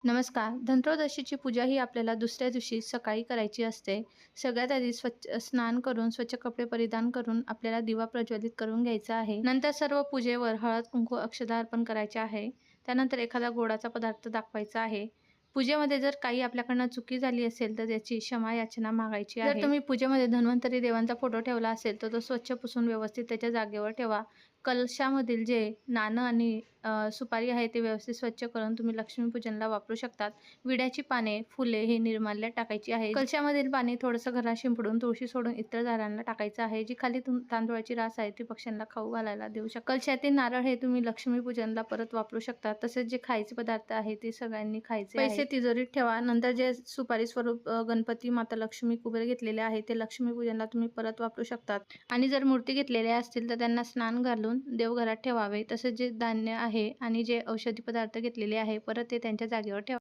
नमस्कार. धनत्रयोदशीची पूजा ही आपल्याला दुसऱ्या दिवशी सकाळी करायची असते. सगळ्यात आधी स्वच्छ स्नान करून, स्वच्छ कपडे परिधान करून आपल्याला दिवा प्रज्वलित करून घ्यायचा आहे. नंतर सर्व पूजेवर हळद, कुंकू, अक्षता अर्पण करायचे आहे. त्यानंतर एखादा गोडाचा पदार्थ दाखवायचा आहे. पूजेमध्ये जर काही आपल्याकडनं चुकी झाली असेल, तर त्याची क्षमा याचना मागायची आहे. जर तुम्ही पूजेमध्ये धन्वंतरी देवांचा फोटो ठेवला असेल, तर तो स्वच्छ पुसून व्यवस्थित त्याच्या जागेवर ठेवा. कलशामधील जे नाणं आणि सुपारी आहे ते व्यवस्थित स्वच्छ करून तुम्ही लक्ष्मीपूजनला वापरू शकतात. विड्याची पाने, फुले हे निर्माल्यात टाकायची आहे. कलशामधील पाणी थोडंसं घरात शिंपडून, तुळशी सोडून इतर झाडांना टाकायचं आहे. जी खाली तांदूळाची रास आहे ती पक्ष्यांना खाऊ घालायला देऊ शकता. कलशातील नारळ हे तुम्ही लक्ष्मीपूजनला परत वापरू शकता. तसेच जे खायचे पदार्थ आहे ते सगळ्यांनी खायचे पैसे तिजोरीत ठेवा. नंतर जे सुपारी स्वरूप गणपती, माता लक्ष्मी, कुबेर घेतलेले आहे ते लक्ष्मीपूजनला तुम्ही परत वापरू शकतात. आणि जर मूर्ती घेतलेल्या असतील तर त्यांना स्नान घालून देवघरात ठेवावे. तसेच जे धान्य आहे आणि जे औषधी पदार्थ घेतलेले आहे परत ते त्यांच्या जागेवर ठेवा.